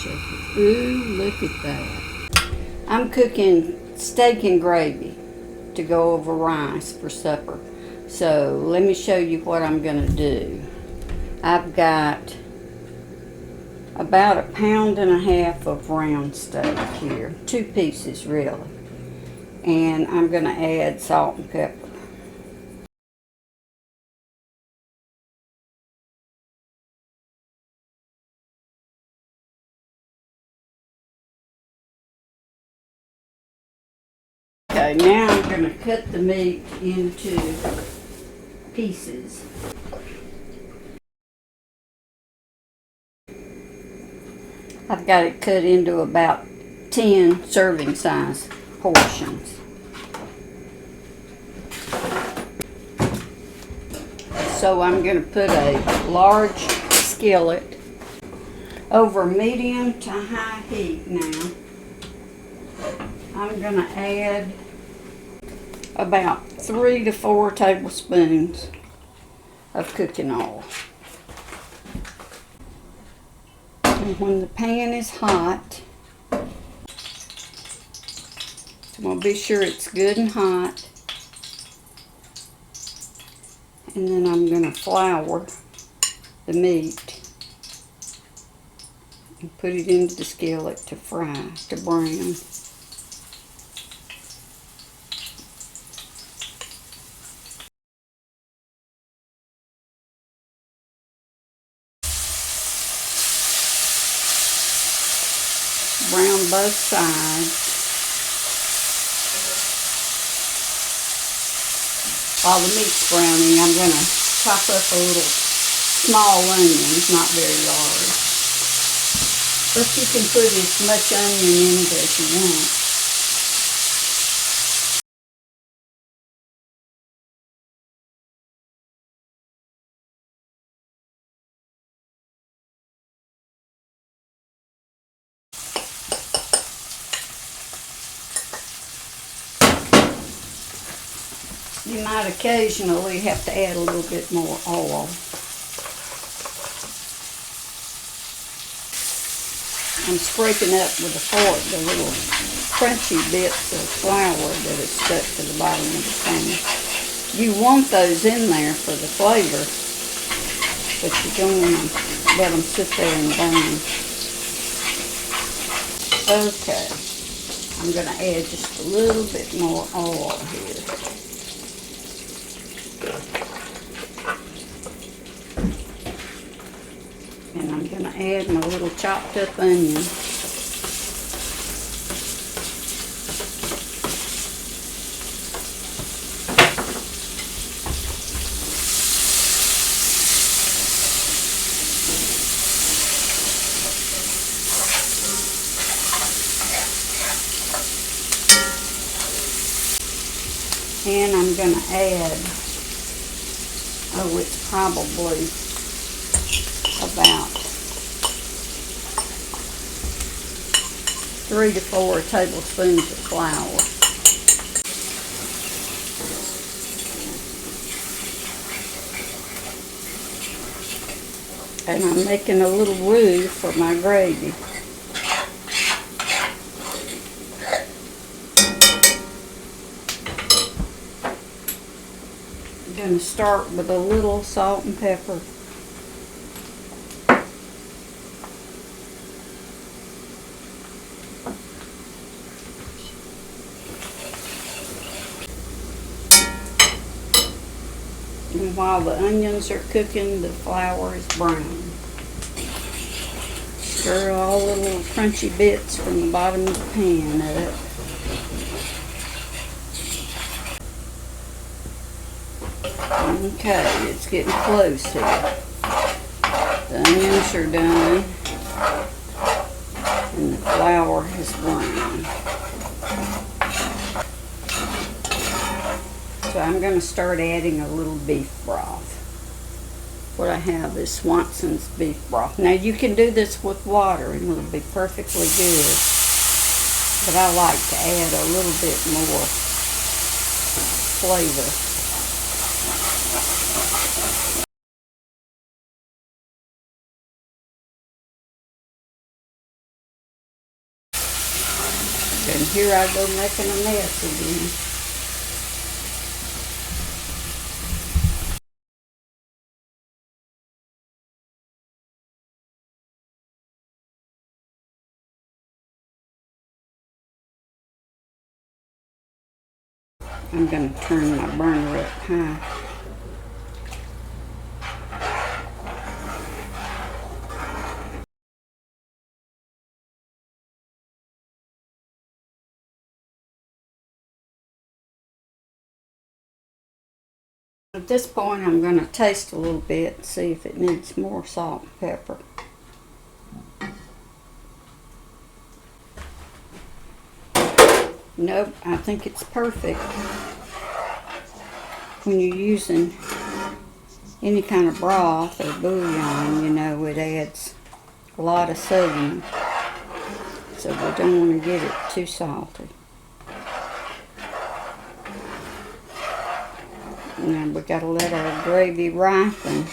delicious. Ooh, look at that. I'm cooking steak and gravy to go over rice for supper. So let me show you what I'm going to do. I've got about 1.5 pounds of round steak here. 2 pieces really. And I'm going to add salt and pepper. Okay, now I'm going to cut the meat into pieces. I've got it cut into about 10 serving size portions. So I'm going to put a large skillet over medium to high heat now. I'm going to add about 3 to 4 tablespoons of cooking oil. And when the pan is hot, I'm going to be sure it's good and hot. And then I'm going to flour the meat and put it into the skillet to fry, to brown. Brown both sides. While the meat's browning, I'm going to chop up a little small onion, not very large. But you can put as much onion in it as you want. You might occasionally have to add a little bit more oil. I'm scraping up with a fork the little crunchy bits of flour that is stuck to the bottom of the pan. You want those in there for the flavor, but you don't want to let them sit there and burn. Okay, I'm going to add just a little bit more oil here. And I'm going to add my little chopped up onion. And I'm going to add, it's probably about 3 to 4 tablespoons of flour. And I'm making a little roux for my gravy. I'm going to start with a little salt and pepper. And while the onions are cooking, the flour is brown. Stir all the little crunchy bits from the bottom of the pan up. Okay, it's getting close here. The onions are done, and the flour is brown. So I'm going to start adding a little beef broth. What I have is Swanson's beef broth. Now you can do this with water and it'll be perfectly good. But I like to add a little bit more flavor. and here I go making a mess again. I'm going to turn my burner up high. At this point, I'm going to taste a little bit and see if it needs more salt and pepper. Nope, I think it's perfect. When you're using any kind of broth or bouillon, you know, it adds a lot of sodium. So we don't want to get it too salty. Now we got to let our gravy ripen.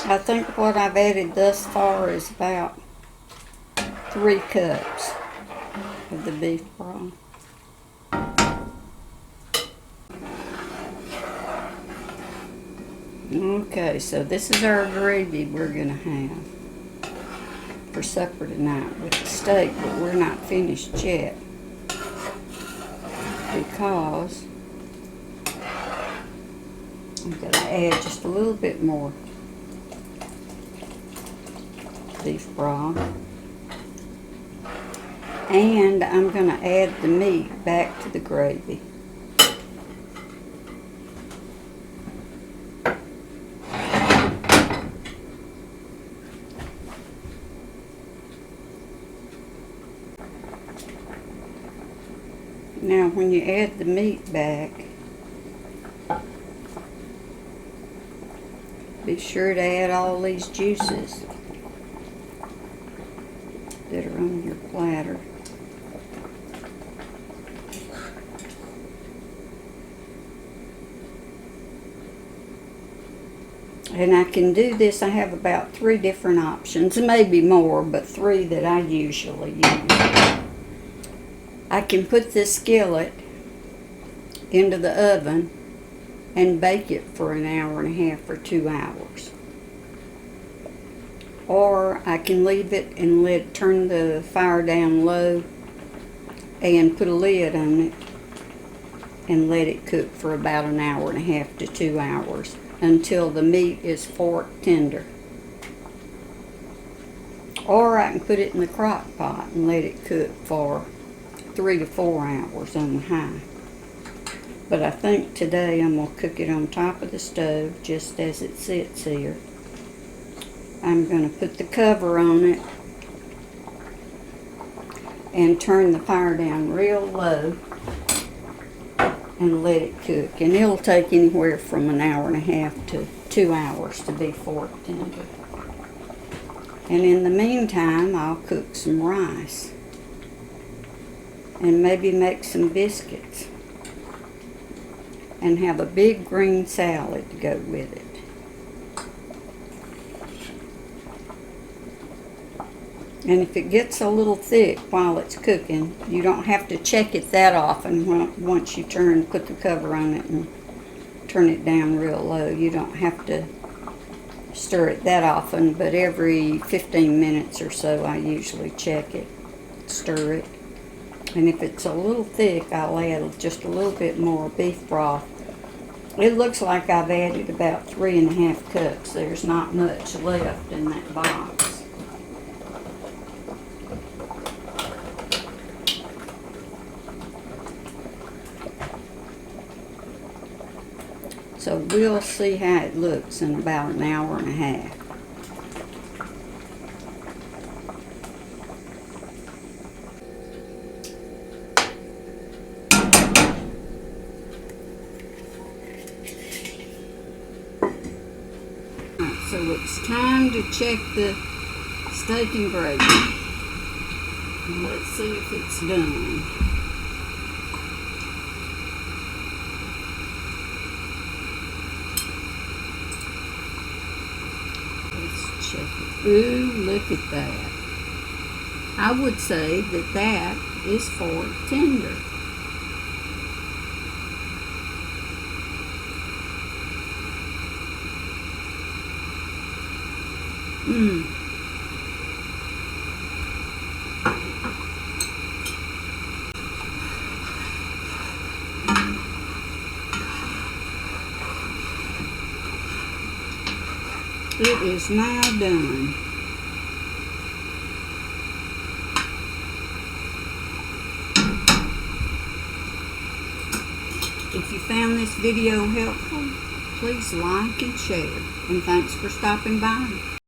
I think what I've added thus far is about 3 cups of the beef broth. Okay, so this is our gravy we're going to have for supper tonight with the steak, but we're not finished yet because I'm going to add just a little bit more beef broth, and I'm going to add the meat back to the gravy. Now when you add the meat back, be sure to add all these juices that are on your platter. And I can do this, I have about 3 different options, maybe more, but 3 that I usually use. I can put this skillet into the oven and bake it for an hour and a half or 2 hours. Or I can leave it and turn the fire down low and put a lid on it and let it cook for about an hour and a half to 2 hours until the meat is fork tender. Or I can put it in the crock pot and let it cook for 3 to 4 hours on high. But I think today I'm going to cook it on top of the stove just as it sits here. I'm going to put the cover on it and turn the fire down real low and let it cook. And it'll take anywhere from an hour and a half to 2 hours to be fork tender. And in the meantime, I'll cook some rice and maybe make some biscuits and have a big green salad to go with it. And if it gets a little thick while it's cooking, you don't have to check it that often once you put the cover on it and turn it down real low. You don't have to stir it that often, but every 15 minutes or so I usually check it, stir it. And if it's a little thick, I'll add just a little bit more beef broth. It looks like I've added about 3.5 cups. There's not much left in that box. So we'll see how it looks in about an hour and a half. So it's time to check the steak and gravy. Let's see if it's done. shake it. Ooh, look at that. I would say that that is for tender. It is now done. If you found this video helpful, please like and share. And thanks for stopping by.